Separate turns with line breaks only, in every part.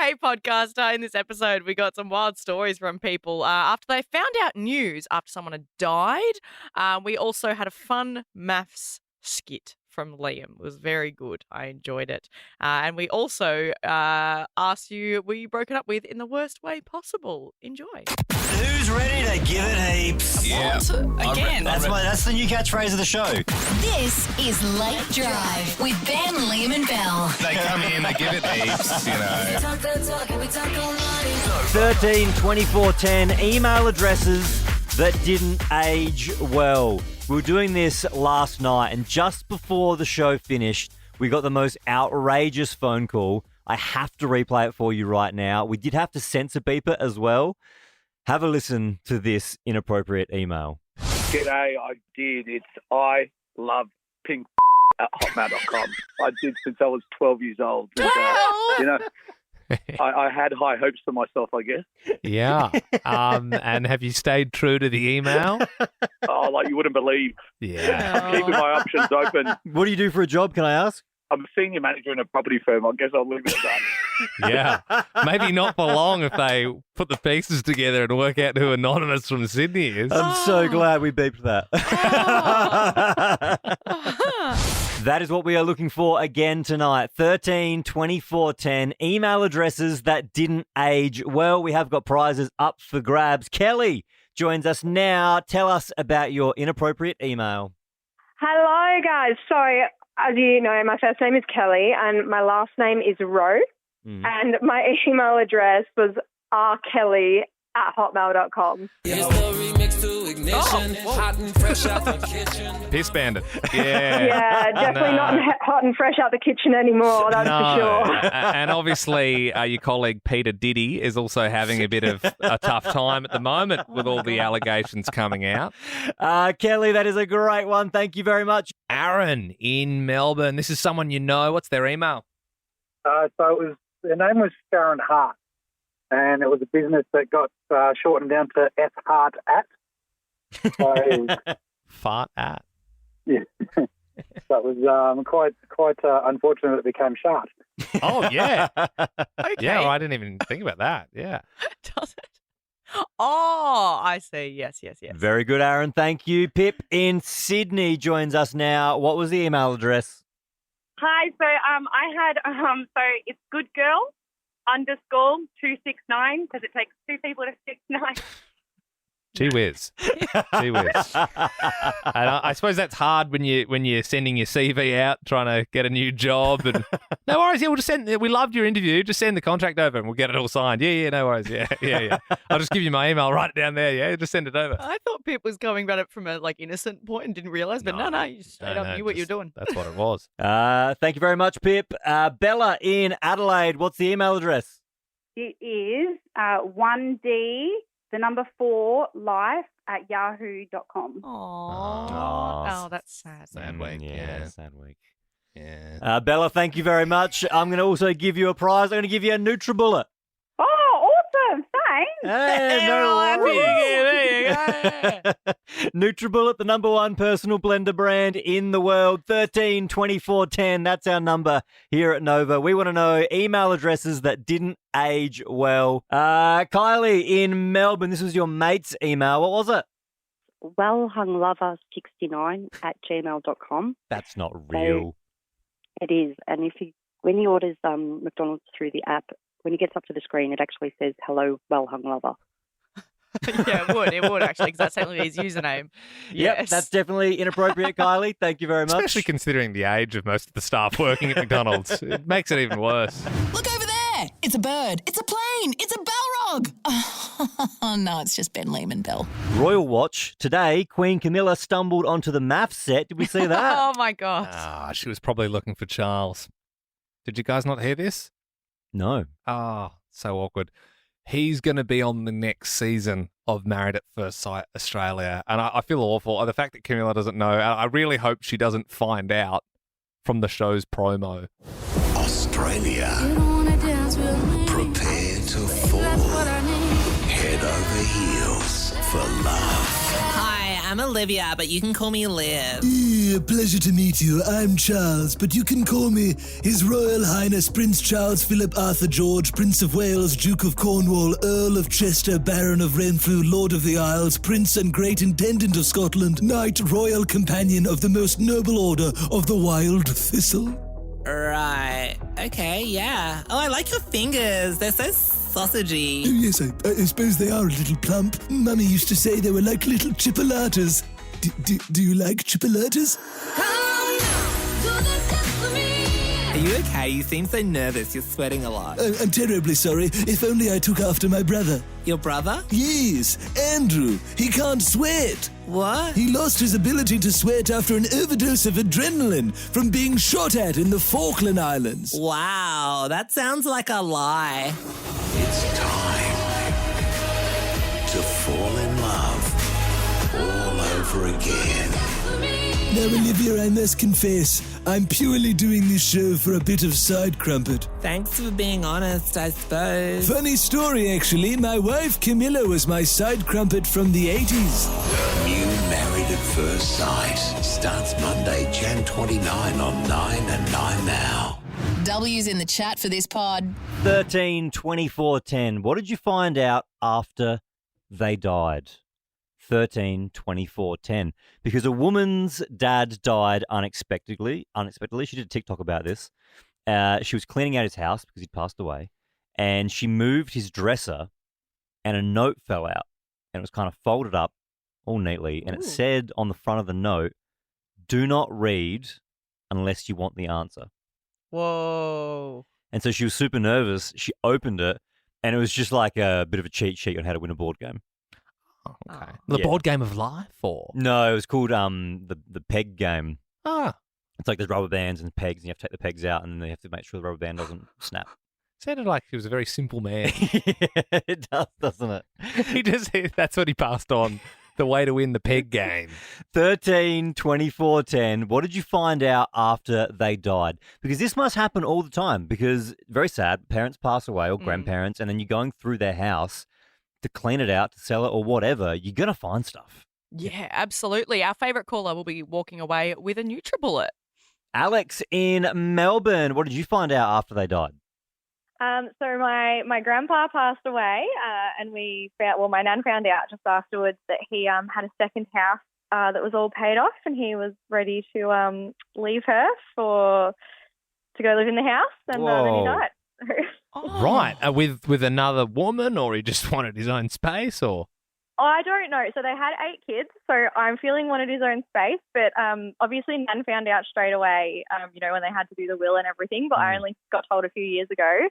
Hey, podcaster, in this episode, we got some wild stories from people after they found out news after someone had died. We also had a fun MAFS skit from Liam. It was very good. I enjoyed it. And we also asked you, were you broken up with in the worst way possible? Enjoy.
Who's ready to give it heaps?
Yeah.
Again.
That's the new catchphrase of the show.
This is Late Drive with Ben, Liam and Bell.
They come in, they give it heaps, you know.
13 24 10 email addresses that didn't age well. We were doing this last night, and just before the show finished, we got the most outrageous phone call. I have to replay it for you right now. We did have to censor beep it as well. Have a listen to this inappropriate email.
G'day, I did. It's I love pink at hotmail.com. I did since I was 12 years old. And, you know, I had high hopes for myself, I guess.
Yeah. And have you stayed true to the email?
Oh, like you wouldn't believe.
Yeah.
Keeping my options open.
What do you do for a job, can I ask?
I'm a senior manager in a property firm. I guess I'll leave it at that.
Yeah. Maybe not for long if they put the pieces together and work out who Anonymous from Sydney is.
I'm so glad we beeped that. That is what we are looking for again tonight. 13 24 10 email addresses that didn't age well. We have got prizes up for grabs. Kelly joins us now. Tell us about your inappropriate email.
Hello, guys. So, as you know, my first name is Kelly and my last name is Rowe. And my email address was rkelly@hotmail.com.
Hot and fresh out the kitchen. Piss Bandit. Yeah.
Yeah, definitely not hot and fresh out the kitchen anymore, that's for sure.
And obviously, your colleague Peter Diddy is also having a bit of a tough time at the moment with all the allegations coming out.
Kelly, that is a great one. Thank you very much.
Aaron in Melbourne. This is someone you know. What's their email?
Their name was Sharon Hart, and it was a business that got shortened down to F Hart at. So,
Fart at.
Yeah. That was quite unfortunate that it became Shart.
Oh, yeah.
Okay.
Yeah, well, I didn't even think about that. Yeah.
Does it? Oh, I see. Yes.
Very good, Aaron. Thank you. Pip in Sydney joins us now. What was the email address?
Hi, so I had, so it's goodgirl_269 because it takes two people to 69.
Gee whiz. Gee whiz. And I suppose that's hard when you're sending your CV out, trying to get a new job. And no worries, yeah, we loved your interview. Just send the contract over and we'll get it all signed. Yeah, no worries. Yeah. I'll just give you my email, write it down there. Yeah, just send it over.
I thought Pip was going about it from a innocent point and didn't realise, but no, you straight up knew what you're doing.
That's what it was.
Thank you very much, Pip. Bella in Adelaide, what's the email address?
It is 1D4life@yahoo.com.
Oh, that's sad.
Sad week.
Yeah, sad week.
Yeah.
Bella, thank you very much. I'm going to also give you a prize. I'm going to give you a NutriBullet.
Oh, awesome. Thanks.
Hey, NutriBullet, the number one personal blender brand in the world. 13 24 10. That's our number here at Nova. We want to know email addresses that didn't age well. Kylie in Melbourne, this was your mate's email. What was it?
wellhunglover69@gmail.com.
That's not real.
It is. And when he orders McDonald's through the app, when he gets up to the screen, it actually says, "Hello, well-hung lover."
Yeah, it would actually, because that's technically his username.
Yep,
Yes.
that's definitely inappropriate, Kylie. Thank you very much.
Especially considering the age of most of the staff working at McDonald's. It makes it even worse.
Look over there. It's a bird. It's a plane. It's a Balrog. Oh, no, it's just Ben, Liam and Bell.
Royal Watch. Today, Queen Camilla stumbled onto the MAFS set. Did we see that?
Oh, my God.
She was probably looking for Charles. Did you guys not hear this?
No.
So awkward. He's going to be on the next season of Married at First Sight Australia. And I feel awful. The fact that Camilla doesn't know, I really hope she doesn't find out from the show's promo.
Australia. Prepare to fall. Head over heels for love.
Hi,
I'm Olivia, but you can call me Liv.
Pleasure to meet you. I'm Charles, but you can call me His Royal Highness Prince Charles Philip Arthur George, Prince of Wales, Duke of Cornwall, Earl of Chester, Baron of Renfrew, Lord of the Isles, Prince and Great Intendant of Scotland, Knight Royal Companion of the Most Noble Order of the Wild Thistle.
Right. Okay, yeah. Oh, I like your fingers. They're so sausagey.
Oh, yes, I suppose they are a little plump. Mummy used to say they were like little chipolatas. Do you like chipolatas?
Are you okay? You seem so nervous. You're sweating a lot.
I'm terribly sorry. If only I took after my brother.
Your brother?
Yes, Andrew. He can't sweat.
What?
He lost his ability to sweat after an overdose of adrenaline from being shot at in the Falkland Islands.
Wow, that sounds like a lie.
It's time to fall in love all over again.
Now, Olivia, I must confess, I'm purely doing this show for a bit of side crumpet.
Thanks for being honest, I suppose.
Funny story, actually. My wife, Camilla, was my side crumpet from the 80s.
New Married at First Sight starts Monday, Jan 29 on 9 and 9 Now.
W's in the chat for this pod.
13 24 10. What did you find out after they died? 13 24 10. Because a woman's dad died unexpectedly. She did a TikTok about this. She was cleaning out his house because he'd passed away, and she moved his dresser, and a note fell out, and it was kind of folded up all neatly, and it said on the front of the note, "Do not read unless you want the answer."
Whoa.
And so she was super nervous. She opened it, and it was just like a bit of a cheat sheet on how to win a board game.
Okay. The board game of life, or?
No, it was called the peg game.
Ah.
It's like there's rubber bands and pegs, and you have to take the pegs out, and then you have to make sure the rubber band doesn't snap.
Sounded like he was a very simple man.
It does, doesn't it?
That's what he passed on. The way to win the peg game.
13 24 10. What did you find out after they died? Because this must happen all the time, because very sad, parents pass away or grandparents, and then you're going through their house to clean it out, to sell it or whatever. You're going to find stuff.
Yeah, absolutely. Our favourite caller will be walking away with a NutriBullet.
Alex in Melbourne, what did you find out after they died?
So my grandpa passed away, and my nan found out just afterwards that he had a second house that was all paid off, and he was ready to leave her to go live in the house, and then he died.
Right, with another woman, or he just wanted his own space, or?
I don't know. So they had 8 kids, so I'm feeling wanted his own space, but obviously Nan found out straight away, when they had to do the will and everything, but I only got told a few years ago.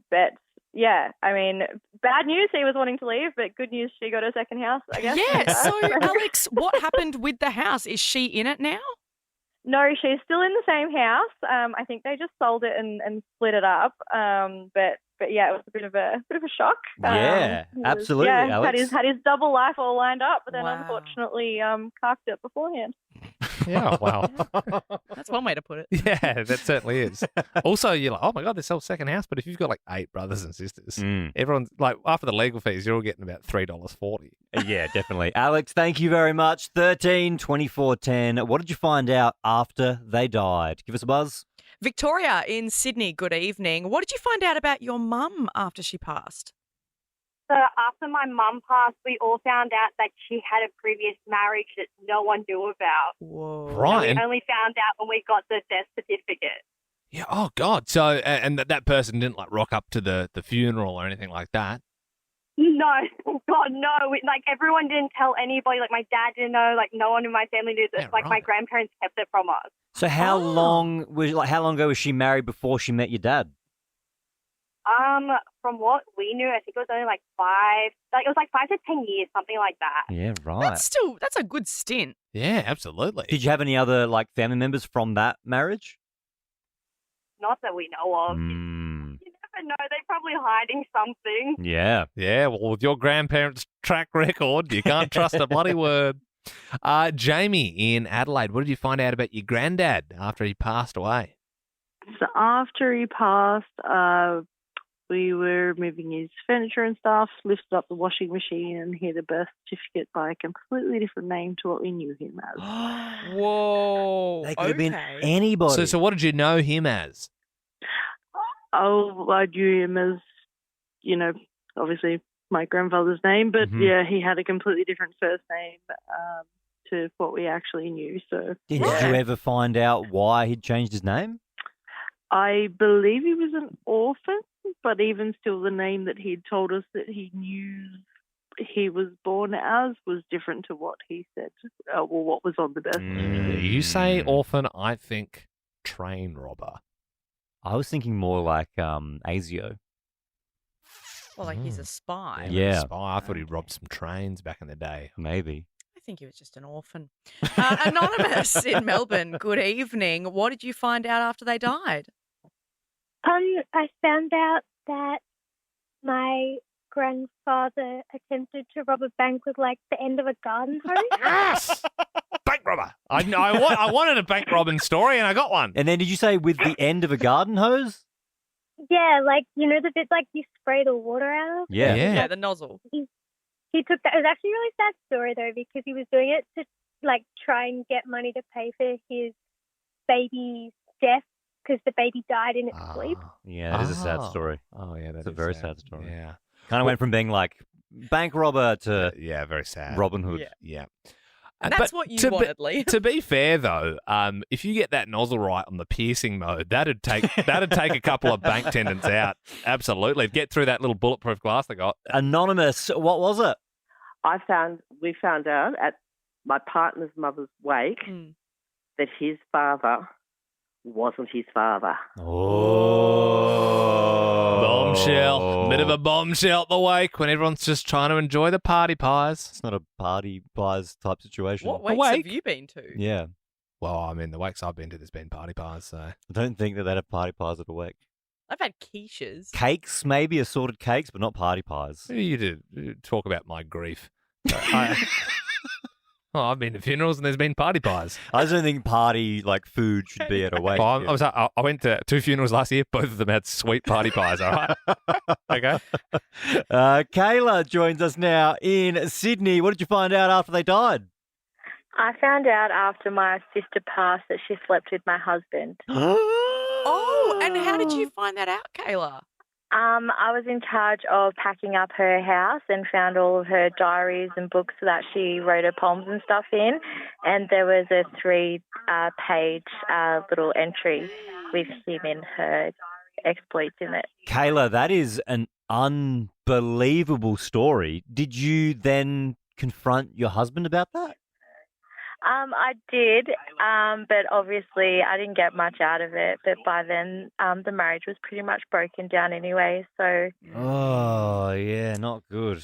But yeah, I mean, bad news he was wanting to leave, but good news she got a second house, I guess.
Yeah, so Alex, what happened with the house? Is she in it now?
No, she's still in the same house. I think they just sold it and split it up. But yeah, it was a bit of a shock.
Yeah, absolutely, Alex.
Had his double life all lined up, but then unfortunately carked it beforehand.
Yeah, wow.
That's one way to put it.
Yeah, that certainly is. Also, you're like, oh my God, they sell second house. But if you've got like 8 brothers and sisters, everyone's like, after the legal fees, you're all getting about $3.40.
Yeah, definitely. Alex, thank you very much. 13 24 10. What did you find out after they died? Give us a buzz.
Victoria in Sydney, good evening. What did you find out about your mum after she passed?
So after my mum passed, we all found out that she had a previous marriage that no one knew about.
Whoa.
Right.
And we only found out when we got the death certificate.
Yeah. Oh God. So, and that person didn't like rock up to the funeral or anything like that.
No, God, no. Everyone didn't tell anybody. Like, my dad didn't know. Like, no one in my family knew. That, my grandparents kept it from us.
So how long ago was she married before she met your dad?
From what we knew, I think it was only like 5. Like, it was like 5 to 10 years, something like that.
Yeah, right.
That's a good stint.
Yeah, absolutely.
Did you have any other family members from that marriage?
Not that we know of. You never know. They're probably hiding something.
Yeah.
Yeah, well, with your grandparents' track record, you can't trust a bloody word. Jamie in Adelaide, what did you find out about your granddad after he passed away?
So after he passed, we were moving his furniture and stuff, lifted up the washing machine and hit a birth certificate by a completely different name to what we knew him as.
Whoa.
They could have been anybody.
So what did you know him as?
Oh, I knew him as, obviously my grandfather's name, but yeah, he had a completely different first name to what we actually knew. So
Did you ever find out why he'd changed his name?
I believe he was an orphan, but even still, the name that he'd told us that he knew he was born as was different to what he said, what was on the birth certificate.
You say orphan, I think train robber.
I was thinking more like ASIO.
Well, like he's a spy.
Yeah.
Spy. I thought he robbed some trains back in the day.
Maybe.
I think he was just an orphan. Anonymous in Melbourne, good evening. What did you find out after they died?
I found out that my grandfather attempted to rob a bank with like the end of a garden hose.
Yes! Bank robber. I wanted a bank robbing story and I got one.
And then did you say with the end of a garden hose?
Yeah, like, the bit like you spray the water out of?
Yeah.
Yeah, the nozzle.
He took that. It was actually a really sad story though, because he was doing it to like try and get money to pay for his baby's death because the baby died in its sleep.
Yeah, that is a sad story.
Oh, yeah,
that's a very sad story.
Yeah.
Kind of went from being like bank robber to
very sad.
Robin Hood.
Yeah.
And that's what you wanted, Lee.
To be fair, though, if you get that nozzle right on the piercing mode, that'd take a couple of bank tendons out. Absolutely, get through that little bulletproof glass they got.
Anonymous, what was it?
We found out at my partner's mother's wake that his father wasn't his father.
Bombshell. Bit of a bombshell at the wake when everyone's just trying to enjoy the party pies.
It's not a party pies type situation.
What wakes have you been to?
Yeah.
Well, I mean, the wakes I've been to, there's been party pies, so.
I don't think that they'd have party pies at a wake.
I've had quiches.
Cakes, maybe assorted cakes, but not party pies.
You did talk about my grief. I've been to funerals and there's been party pies.
I just don't think party food should be at a wake.
I went to 2 funerals last year. Both of them had sweet party pies. All right. Okay.
Kayla joins us now in Sydney. What did you find out after they died?
I found out after my sister passed that she slept with my husband.
Oh, and how did you find that out, Kayla?
I was in charge of packing up her house and found all of her diaries and books that she wrote her poems and stuff in. And there was a 3-page little entry with him and her exploits in it.
Kayla, that is an unbelievable story. Did you then confront your husband about that?
I did, but obviously I didn't get much out of it. But by then, the marriage was pretty much broken down anyway. So.
Oh yeah, not good.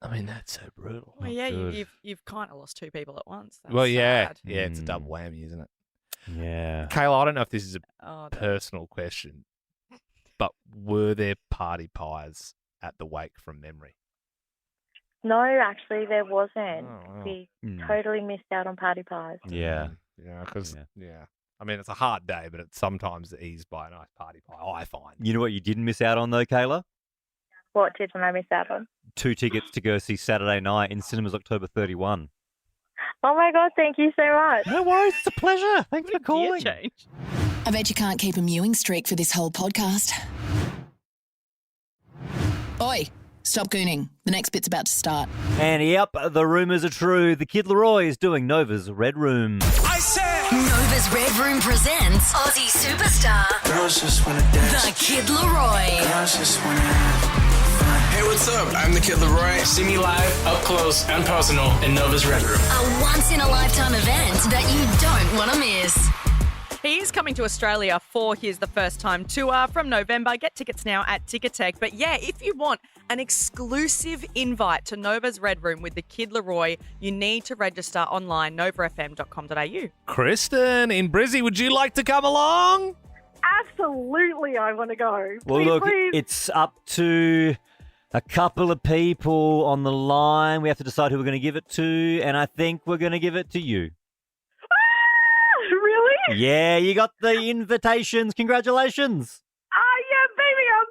I mean, that's so brutal.
Well, yeah, you've kind of lost 2 people at once. That's
well, yeah,
sad.
yeah, it's a double whammy, isn't it?
Yeah.
Kayla, I don't know if this is a personal question, but were there party pies at the wake from memory?
No, actually, there wasn't.
Oh, wow.
We totally missed out on party pies.
Yeah.
Yeah, because, I mean, it's a hard day, but it's sometimes eased by a nice party pie, I find.
You know what you didn't miss out on though, Kayla?
What didn't I miss out on?
2 tickets to go see Saturday Night in cinemas October 31.
Oh, my God, thank you so much.
No worries, it's a pleasure. Thanks for calling.
I bet you can't keep a mewing streak for this whole podcast. Oi, stop gooning. The next bit's about to start.
And yep, the rumours are true. The Kid LAROI is doing Nova's Red Room.
I said Nova's Red Room presents Aussie superstar
Girls just wanna dance.
The Kid LAROI.
Girls just wanna have fun.
Hey, what's up? I'm the Kid LAROI. See me live, up close and personal in Nova's Red Room.
A once-in-a-lifetime event that you don't want to miss.
He is coming to Australia for his The First Time tour from November. Get tickets now at Ticketek. But yeah, if you want an exclusive invite to Nova's Red Room with the Kid LAROI, you need to register online, novafm.com.au.
Kristen in Brizzy, would you like to come along?
Absolutely, I want to go.
Well,
Please,
look,
please.
it's up to a couple of people on the line. We have to decide who we're going to give it to, and I think we're going to give it to you.
Really?
Yeah, you got the invitations. Congratulations.
Oh, yeah, baby, I'm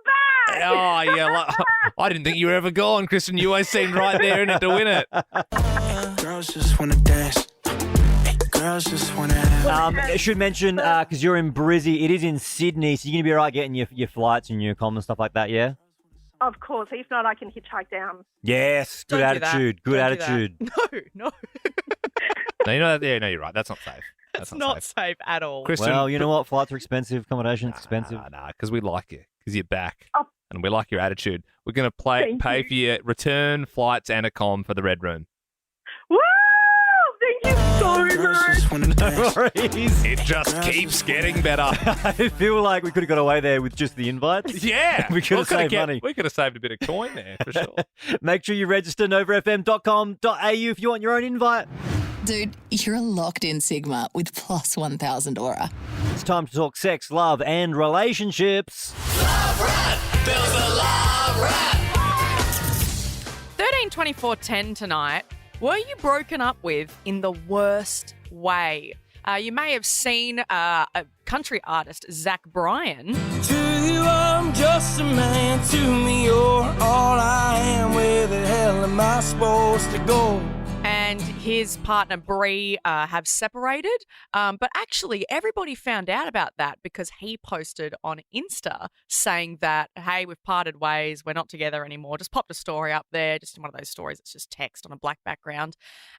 Oh, yeah. I didn't think you were ever gone, Kristen. You always seemed right there in it to win it.
Girls just wanna dance. Girls just wanna have.
I should mention, because you're in Brizzy, it is in Sydney, so you're going to be all right getting your flights and your comm and stuff like that, yeah?
Of course. If not, I can hitchhike down.
Yes, good
Don't do that.
attitude, good
Don't do that.
attitude.
No.
No, you're right. That's not safe.
That's not safe at all.
Kristen,
Well, you know what? Flights are expensive, accommodation's expensive.
Nah, because we like you, because you're back,
Oh.
and we like your attitude. We're going to
Thank
pay
you.
for your return flights and a comm for the Red Room.
Woo! Thank you so much.
No worries.
It just keeps getting better.
I feel like we could have got away there with just the invites.
Yeah.
We could have saved money.
We could have saved a bit of coin there, for sure.
Make sure you register novafm.com.au if you want your own invite.
Dude, you're a locked-in Sigma with plus 1,000 aura.
It's time to talk sex, love, and relationships.
13-24-10 tonight. Were you broken up with in the worst way? You may have seen a country artist, Zach Bryan.
To you, I'm just a man. To me, you're all I am. Where the hell am I supposed to go?
And his partner Bree have separated, but actually everybody found out about that because he posted on Insta saying that, hey, we've parted ways, we're not together anymore. Just popped a story up there, just one of those stories that's just text on a black background.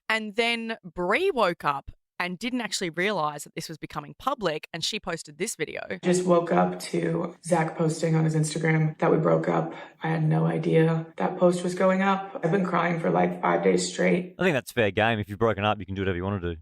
And then Bree woke up and didn't actually realise that this was becoming public, and she posted this video.
Just woke up to Zach posting on his Instagram that we broke up. I had no idea that post was going up. I've been crying for like 5 days straight.
I think that's fair game. If you've broken up, you can do whatever you want to do.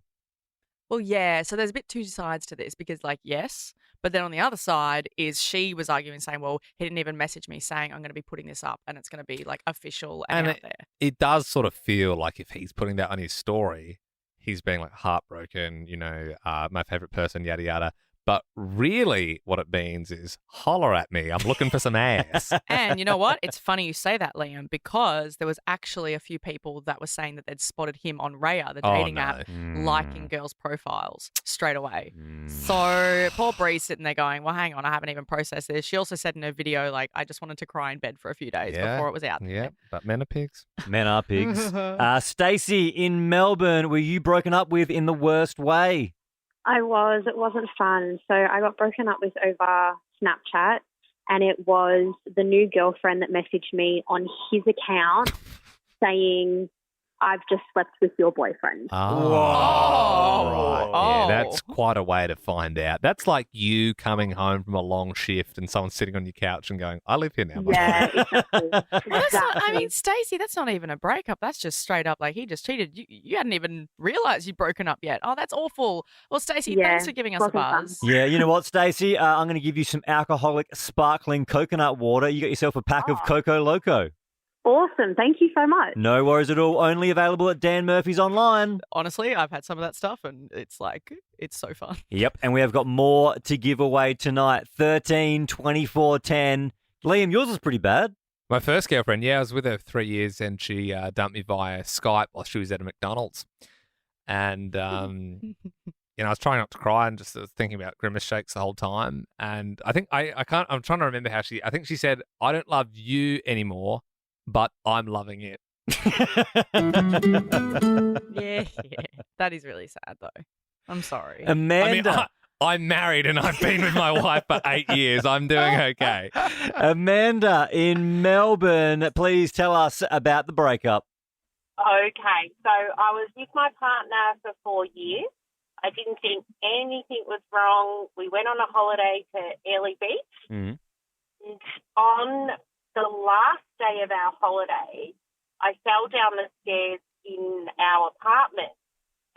Well, yeah, so there's a bit two sides to this because, like, yes, but then on the other side is she was arguing, saying, well, he didn't even message me saying I'm going to be putting this up and it's going to be, like, official and out there.
It does sort of feel like if he's putting that on his story, he's being like heartbroken, my favorite person, yada, yada. But really what it means is holler at me. I'm looking for some ass.
And you know what? It's funny you say that, Liam, because there was actually a few people that were saying that they'd spotted him on Raya, the dating app, liking girls' profiles straight away. So poor Bree's sitting there going, well, hang on, I haven't even processed this. She also said in her video, like, I just wanted to cry in bed for a few days before it was out there.
Yeah, but men are pigs.
Men are pigs. Stacey, in Melbourne, were you broken up with in the worst way?
I was. It wasn't fun. So I got broken up with over Snapchat, and it was the new girlfriend that messaged me on his account saying, I've just slept with your boyfriend.
Oh, right. Yeah, that's quite a way to find out. That's like you coming home from a long shift and someone sitting on your couch and going, I live here now.
Yeah, exactly.
Well, that's not, I mean, Stacey, that's not even a breakup. That's just straight up like he just cheated. You hadn't even realised you'd broken up yet. Oh, that's awful. Well, Stacey, thanks for giving us a buzz.
Yeah, you know what, Stacey? I'm going to give you some alcoholic sparkling coconut water. You got yourself a pack of Coco Loco.
Awesome. Thank you so much.
No worries at all. Only available at Dan Murphy's online.
Honestly, I've had some of that stuff and it's like, it's so fun.
Yep, and we have got more to give away tonight. 13, 24, 10. Liam, yours is pretty bad.
My first girlfriend, I was with her 3 years and she dumped me via Skype while she was at a McDonald's. And, I was trying not to cry and just thinking about grimace shakes the whole time. And I think I'm trying to remember how I think she said, I don't love you anymore, but I'm loving it.
Yeah. That is really sad, though. I'm sorry.
Amanda.
I'm married and I've been with my wife for 8 years. I'm doing okay.
Amanda in Melbourne, please tell us about the breakup.
Okay, so I was with my partner for 4 years. I didn't think anything was wrong. We went on a holiday to Airlie Beach.
Mm.
And on the last day of our holiday, I fell down the stairs in our apartment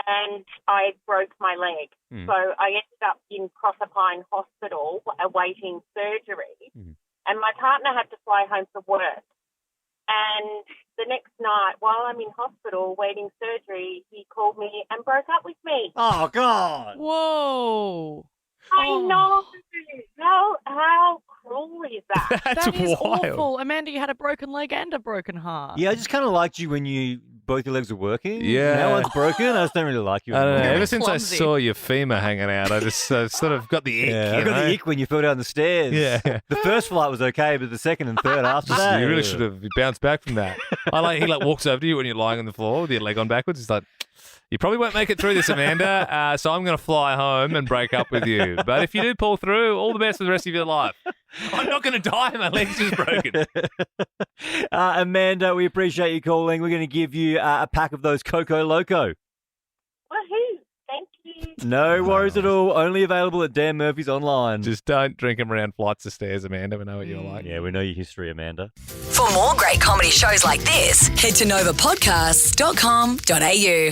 and I broke my leg.
Mm.
So I ended up in Proserpine Hospital awaiting surgery.
Mm.
And my partner had to fly home from work. And the next night, while I'm in hospital waiting surgery, he called me and broke up with me.
Oh, God.
Whoa.
I know. How cruel is that?
That is
wild.
awful. Amanda, you had a broken leg and a broken heart.
Yeah, I just kind of liked you when you both your legs were working.
Yeah.
Now one's broken. I just don't really like you
I don't
anymore.
know. Ever since I saw your femur hanging out, I just sort of got the ick.
Yeah,
you
I got
know?
the ick when you fell down the stairs.
Yeah.
The first flight was okay, but the second and third after that.
You really should have bounced back from that. He walks over to you when you're lying on the floor with your leg on backwards. He's like, you probably won't make it through this, Amanda, so I'm going to fly home and break up with you. But if you do pull through, all the best for the rest of your life. I'm not going to die. My leg's just broken.
Amanda, we appreciate you calling. We're going to give you a pack of those Coco Loco.
Woohoo! Thank you.
No worries at all. Only available at Dan Murphy's online.
Just don't drink them around flights of stairs, Amanda. We know what you're like.
Yeah, we know your history, Amanda.
For more great comedy shows like this, head to novapodcasts.com.au.